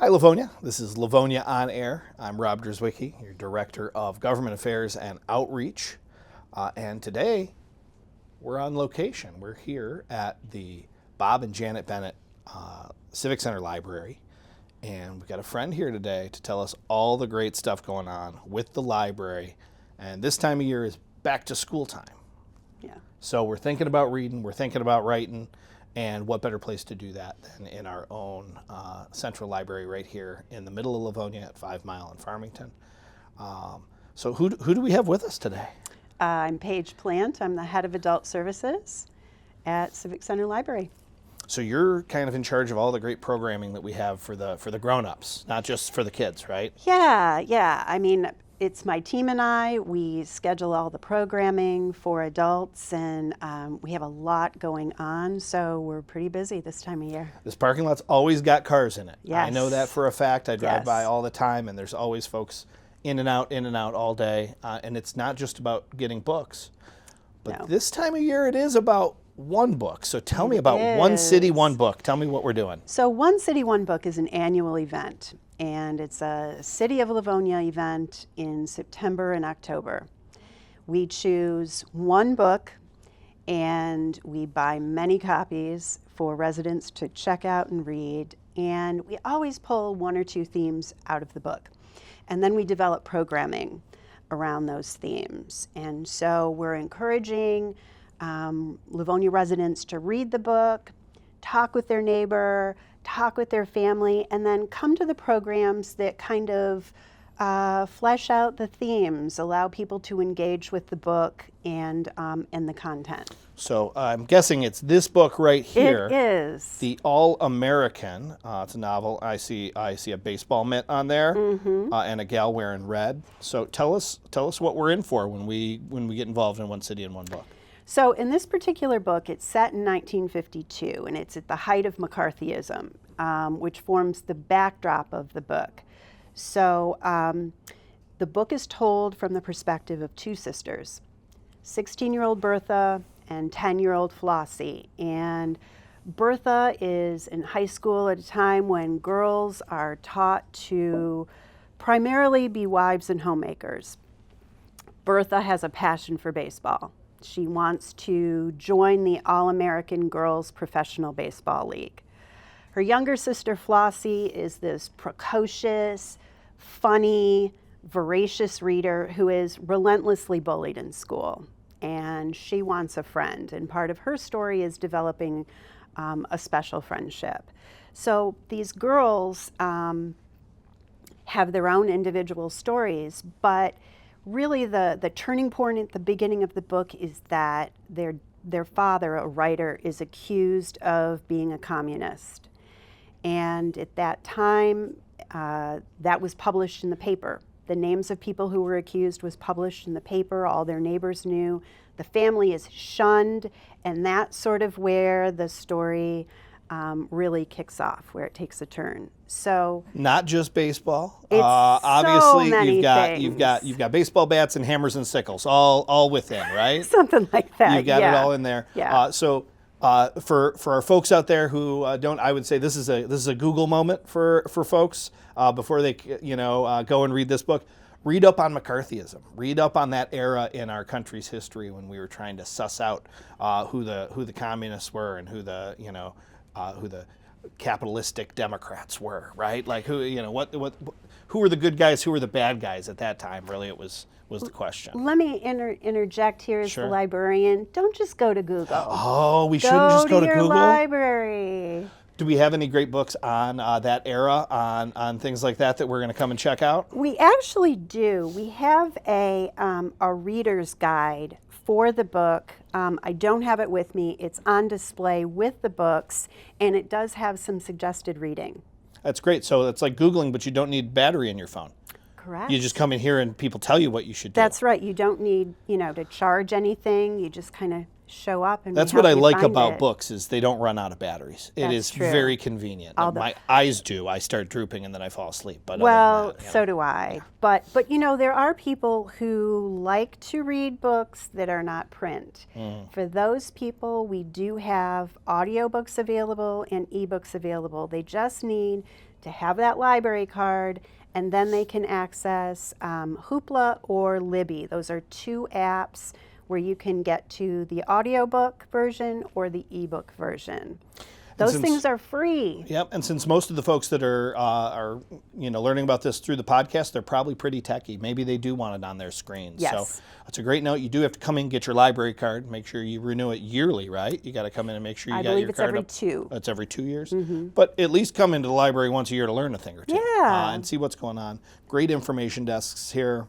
Hi, Livonia. This is Livonia On Air. I'm Rob Drzwicki, your Director of Government Affairs and Outreach. And today, we're on location. We're here at the Bob and Janet Bennett Civic Center Library. And we've got a friend here today to tell us all the great stuff going on with the library. And this time of year is back to school time. Yeah. So we're thinking about reading, we're thinking about writing. And what better place to do that than in our own central library right here in the middle of Livonia at 5 Mile in Farmington. So who do we have with us today? I'm Paige Plant. I'm the head of adult services at Civic Center Library. So you're kind of in charge of all the great programming that we have for the grown-ups, not just for the kids, right? Yeah. I mean, it's my team and I. We schedule all the programming for adults, and we have a lot going on, so we're pretty busy this time of year. This parking lot's always got cars in it. Yes. I know that for a fact. I drive Yes. by all the time, and there's always folks in and out all day. And it's not just about getting books. But No. this time of year, it is about one book. So tell me It about One City, is. One Book. Tell me what we're doing. So One City, One Book is an annual event, and it's a City of Livonia event in September and October. We choose one book, and we buy many copies for residents to check out and read, and we always pull one or two themes out of the book. And then we develop programming around those themes. And so we're encouraging Livonia residents to read the book, talk with their neighbor, talk with their family, and then come to the programs that kind of flesh out the themes, allow people to engage with the book and the content. So I'm guessing it's this book right here. It is. The All-American. It's a novel. I see a baseball mitt on there, and a gal wearing red. So tell us what we're in for when we get involved in One City and One Book. So in this particular book, it's set in 1952, and it's at the height of McCarthyism, which forms the backdrop of the book. So the book is told from the perspective of two sisters, 16-year-old Bertha and 10-year-old Flossie. And Bertha is in high school at a time when girls are taught to primarily be wives and homemakers. Bertha has a passion for baseball. She wants to join the All-American Girls Professional Baseball League. Her younger sister Flossie is this precocious, funny, voracious reader who is relentlessly bullied in school. And she wants a friend. And part of her story is developing a special friendship. So these girls have their own individual stories, but really the turning point at the beginning of the book is that their father, a writer, is accused of being a communist. And at that time, that was published in the paper. The names of people who were accused was published in the paper. All their neighbors knew. The family is shunned, and that's sort of where the story really kicks off, where it takes a turn. So not just baseball. It's Obviously, so many you've got baseball bats and hammers and sickles, all within, right? Something like that. You've got it all in there. Yeah. So for our folks out there who don't, I would say this is a Google moment for folks before they go and read this book. Read up on McCarthyism. Read up on that era in our country's history when we were trying to suss out who the communists were and who the capitalistic Democrats were, right? Like who were the good guys, who were the bad guys at that time? Really, it was the question. Let me interject here as Sure. the librarian. Don't just go to Google. Oh, we shouldn't just go to your Google. library. Do we have any great books on that era, on things like that we're going to come and check out? We actually do. We have a reader's guide for the book. I don't have it with me. It's on display with the books, and it does have some suggested reading. That's great. So it's like Googling, but you don't need battery in your phone. Correct. You just come in here and people tell you what you should do. That's right. You don't need, to charge anything. You just kind of show up and That's we what I help you like find about it. books is they don't run out of batteries. It That's is true. very convenient. My eyes do. I start drooping and then I fall asleep. But Well, other than that, so do I. But there are people who like to read books that are not print. For those people, we do have audiobooks available and ebooks available. They just need to have that library card, and then they can access Hoopla or Libby. Those are two apps where you can get to the audiobook version or the ebook version. Those things are free. Yep, and since most of the folks that are learning about this through the podcast, they're probably pretty techie. Maybe they do want it on their screen. Yes. So that's a great note. You do have to come in and get your library card. Make sure you renew it yearly, right? You got to come in and make sure you got your card. I believe it's every 2. That's every 2 years? Mm-hmm. But at least come into the library once a year to learn a thing or two. Yeah. And see what's going on. Great information desks here.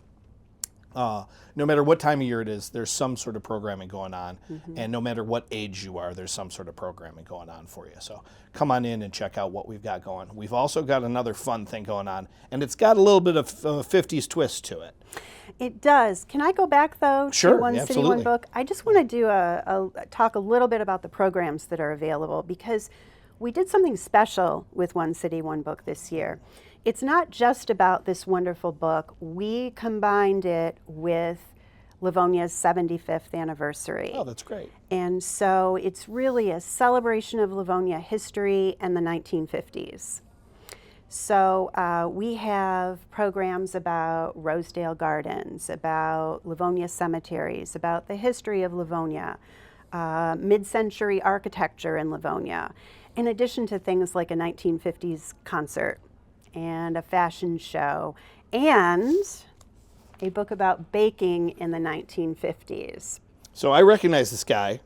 No matter what time of year it is, there's some sort of programming going on. Mm-hmm. And no matter what age you are, there's some sort of programming going on for you. So come on in and check out what we've got going. We've also got another fun thing going on, and it's got a little bit of 50s twist to it. It does. Can I go back, though, Sure, to One City, absolutely. One Book? I just want to do talk a little bit about the programs that are available, because we did something special with One City, One Book this year. It's not just about this wonderful book. We combined it with Livonia's 75th anniversary. Oh, that's great. And so it's really a celebration of Livonia history and the 1950s. So we have programs about Rosedale Gardens, about Livonia cemeteries, about the history of Livonia, mid-century architecture in Livonia, in addition to things like a 1950s concert and a fashion show, and a book about baking in the 1950s. So I recognize this guy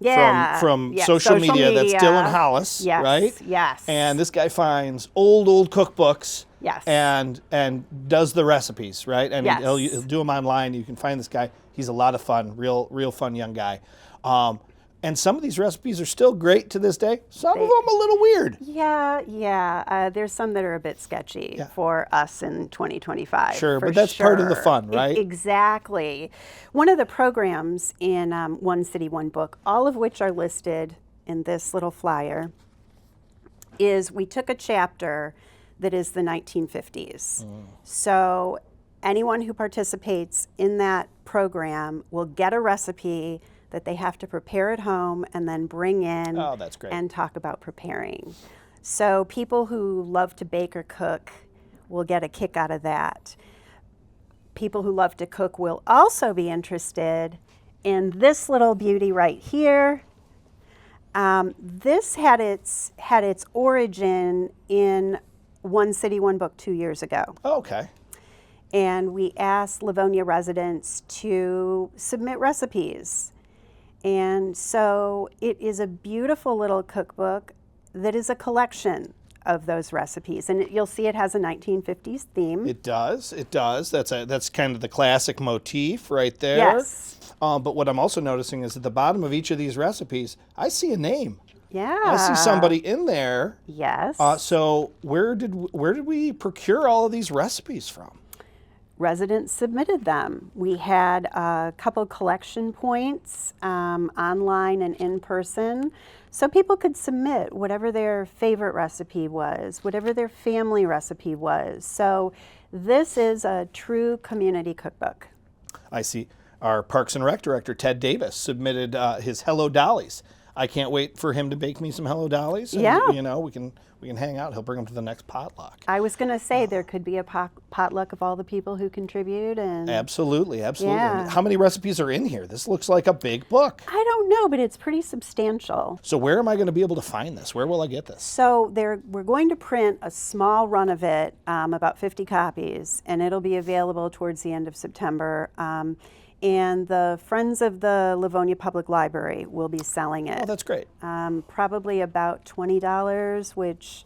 from Yeah, social media. That's Dylan Hollis, Yes, right? Yes. And this guy finds old cookbooks. Yes. And does the recipes, right? And Yes. he'll do them online. You can find this guy. He's a lot of fun, real fun young guy. And some of these recipes are still great to this day. Some of them a little weird. Yeah. There's some that are a bit sketchy for us in 2025. Sure, but that's part of the fun, right? Exactly. One of the programs in One City, One Book, all of which are listed in this little flyer, is we took a chapter that is the 1950s. So anyone who participates in that program will get a recipe that they have to prepare at home and then bring in that's great. and talk about preparing. So people who love to bake or cook will get a kick out of that. People who love to cook will also be interested in this little beauty right here. This had its origin in One City, One Book 2 years ago. Oh, okay. And we asked Livonia residents to submit recipes. And so it is a beautiful little cookbook that is a collection of those recipes. And you'll see it has a 1950s theme. It does. That's kind of the classic motif right there. Yes. But what I'm also noticing is at the bottom of each of these recipes, I see a name. Yeah. I see somebody in there. Yes. So where did we procure all of these recipes from? Residents submitted them. We had a couple collection points online and in person, so people could submit whatever their favorite recipe was, whatever their family recipe was. So this is a true community cookbook. I see our Parks and Rec director, Ted Davis, submitted his Hello Dollies. I can't wait for him to bake me some Hello Dollies. And, Yeah. We can hang out. He'll bring them to the next potluck. I was going to say there could be a potluck of all the people who contribute. And Absolutely. Yeah. How many recipes are in here? This looks like a big book. I don't know, but it's pretty substantial. So where am I going to be able to find this? Where will I get this? So we're going to print a small run of it, about 50 copies, and it'll be available towards the end of September. And the Friends of the Livonia Public Library will be selling it. Oh, that's great. Probably about $20, which,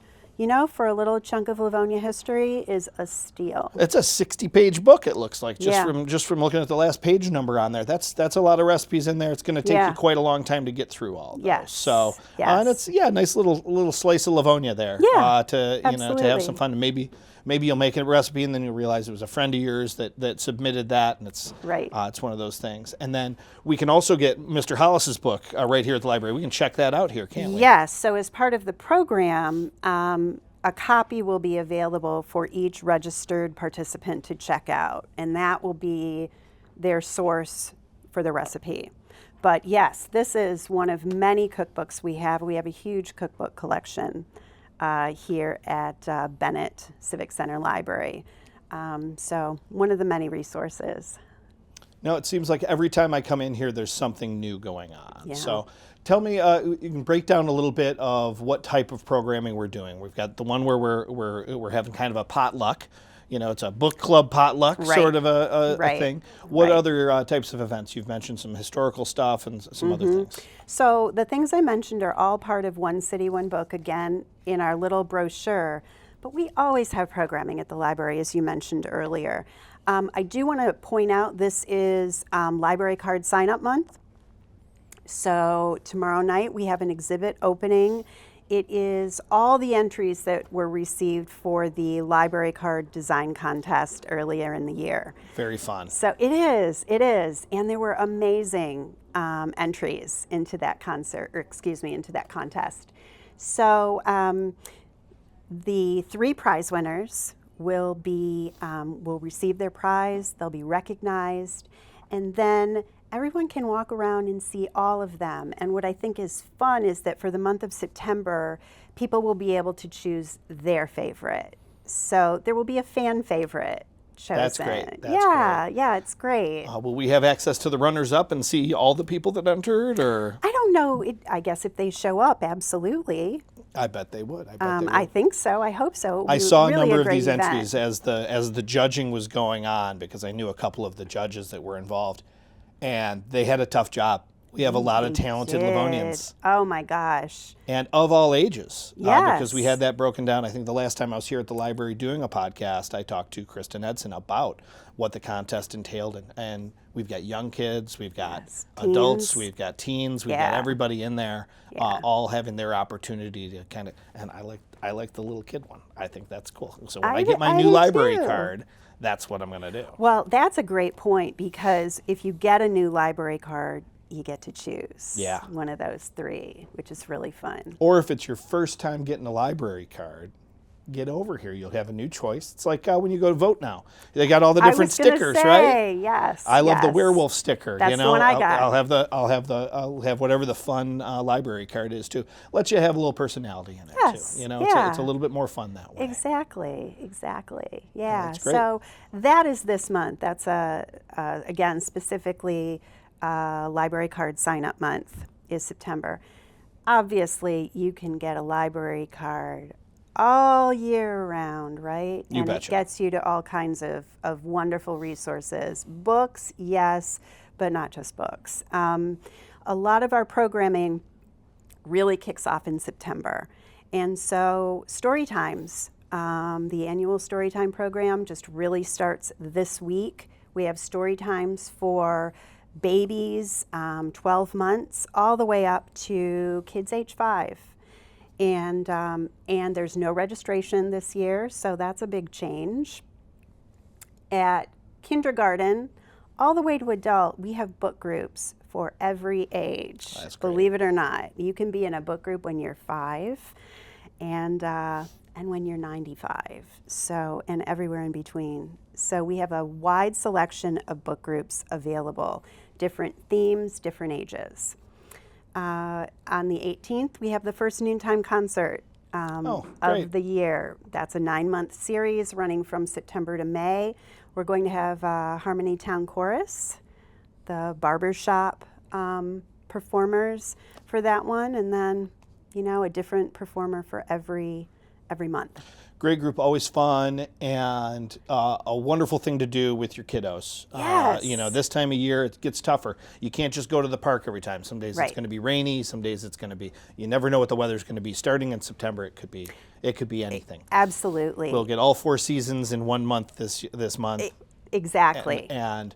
for a little chunk of Livonia history is a steal. It's a 60-page book, it looks like, Yeah. just from looking at the last page number on there. That's a lot of recipes in there. It's going to take you quite a long time to get through all of those. Yes. So, Yes. and it's a nice little slice of Livonia there. Yeah, to have absolutely. some fun. Maybe you'll make a recipe and then you'll realize it was a friend of yours that submitted that, and it's Right. It's one of those things. And then we can also get Mr. Hollis's book right here at the library. We can check that out here, can't we? Yes, so as part of the program, a copy will be available for each registered participant to check out, and that will be their source for the recipe. But yes, this is one of many cookbooks we have. We have a huge cookbook collection. here at Bennett Civic Center Library. So one of the many resources. No, it seems like every time I come in here, there's something new going on. Yeah. So tell me, you can break down a little bit of what type of programming we're doing. We've got the one where we're having kind of a potluck. You know, it's a book club potluck Right. sort of a Right. thing. What Right. other types of events? You've mentioned some historical stuff and some other things. So the things I mentioned are all part of One City, One Book, again, in our little brochure. But we always have programming at the library, as you mentioned earlier. I do want to point out this is Library Card Sign-Up Month. So tomorrow night we have an exhibit opening. It is all the entries that were received for the Library Card Design Contest earlier in the year. Very fun. So it is. And there were amazing entries into that into that contest. So the 3 prize winners will receive their prize, they'll be recognized, and then everyone can walk around and see all of them. And what I think is fun is that for the month of September, people will be able to choose their favorite. So there will be a fan favorite chosen. That's great. That's great. Yeah, it's great. Will we have access to the runners-up and see all the people that entered, or? I don't know. I guess if they show up, absolutely. I bet they would. I think so. I hope so. I saw a really number of great these event. entries as the judging was going on, because I knew a couple of the judges that were involved, and they had a tough job. We have a lot of talented Livonians. Oh my gosh. And of all ages. Yes. Because we had that broken down. I think the last time I was here at the library doing a podcast, I talked to Kristen Edson about what the contest entailed. And we've got young kids, we've got adults, teens. we've got teens, we've got everybody in there, all having their opportunity to kind of, and I like the little kid one. I think that's cool. So when I get my new library card, that's what I'm going to do. Well, that's a great point, because if you get a new library card, you get to choose one of those 3, which is really fun. Or if it's your first time getting a library card, get over here. You'll have a new choice. It's like when you go to vote now. They got all the different stickers, right? Yes. I love the werewolf sticker. That's the one I got. I'll have whatever the fun library card is too. Let you have a little personality in there too. You know, it's a little bit more fun that way. Exactly. Yeah. That's great. So that is this month. That's again specifically Library Card Sign-Up Month is September. Obviously, you can get a library card all year round, right? You It betcha. gets you to all kinds of wonderful resources. Books, yes, but not just books. A lot of our programming really kicks off in September. And so story times, the annual Storytime program just really starts this week. We have story times for babies, 12 months, all the way up to kids age 5. And there's no registration this year, so that's a big change. At kindergarten, all the way to adult, we have book groups for every age. That's great. Believe it or not, you can be in a book group when you're 5, and when you're 95. So, and everywhere in between. So we have a wide selection of book groups available, different themes, different ages. On the 18th, we have the first noontime concert of the year. That's a 9-month series running from September to May. We're going to have Harmony Town Chorus, the barbershop performers for that one, and then, a different performer for every month. Great group, always fun, and a wonderful thing to do with your kiddos. Yes. This time of year it gets tougher. You can't just go to the park every time. Some days it's Right. going to be rainy. Some days it's going to be. You never know what the weather's going to be. Starting in September, it could be anything. Absolutely. We'll get all 4 seasons in 1 month this month. Exactly. And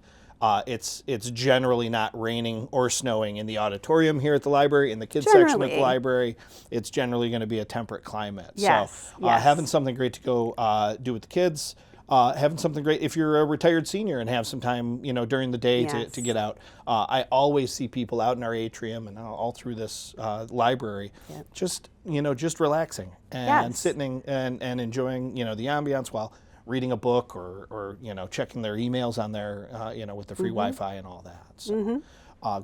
it's generally not raining or snowing in the auditorium here at the library. In the kids section of the library, it's generally going to be a temperate climate. Yes, So having something great to go do with the kids, having something great if you're a retired senior and have some time, during the day to get out. I always see people out in our atrium and all through this library, just relaxing and sitting and enjoying, the ambiance while reading a book or checking their emails on their with the free Wi-Fi and all that. So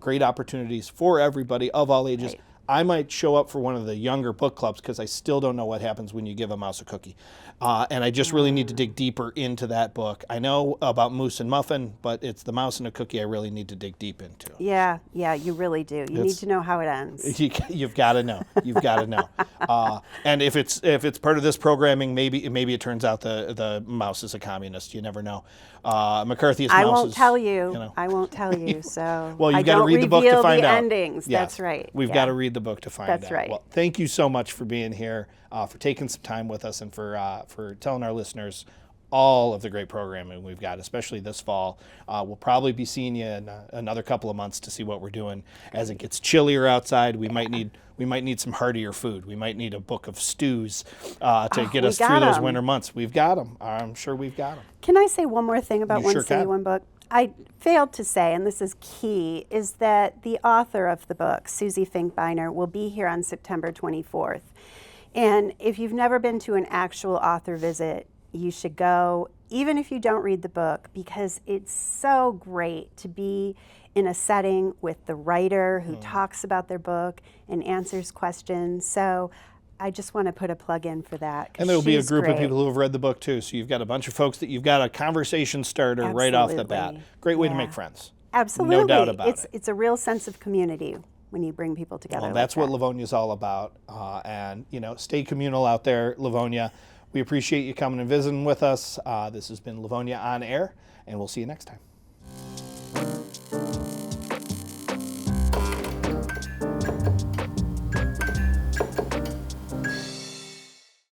great opportunities for everybody of all ages. Right. I might show up for one of the younger book clubs because I still don't know what happens when you give a mouse a cookie. And I just really need to dig deeper into that book. I know about Moose and Muffin, but it's the mouse and a cookie I really need to dig deep into. Yeah, you really do. You need to know how it ends. You've got to know. You've got to know. And if it's part of this programming, maybe it turns out the mouse is a communist. You never know. McCarthyist mouse. I won't tell you. I won't tell you. So well, you've got to read the book to find out. Endings. Yes. That's right. We've got to read the book to find out. That's right. Well, thank you so much for being here, for taking some time with us, and for telling our listeners all of the great programming we've got, especially this fall. We'll probably be seeing you in another couple of months to see what we're doing. As it gets chillier outside, we might need some heartier food. We might need a book of stews to get us through those winter months. We've got them. I'm sure we've got them. Can I say one more thing about You One sure City, can. One Book? I failed to say, and this is key, is that the author of the book, Susie Finkbeiner, will be here on September 24th. And if you've never been to an actual author visit, you should go, even if you don't read the book, because it's so great to be in a setting with the writer who talks about their book and answers questions. So I just want to put a plug in for that. And there'll be a group of people who have read the book too. So you've got a bunch of folks that you've got a conversation starter right off the bat. Great way to make friends. Absolutely. No doubt about it. It's a real sense of community when you bring people together. Well, that's what Livonia is all about. And stay communal out there, Livonia. We appreciate you coming and visiting with us. This has been Livonia on Air, and we'll see you next time.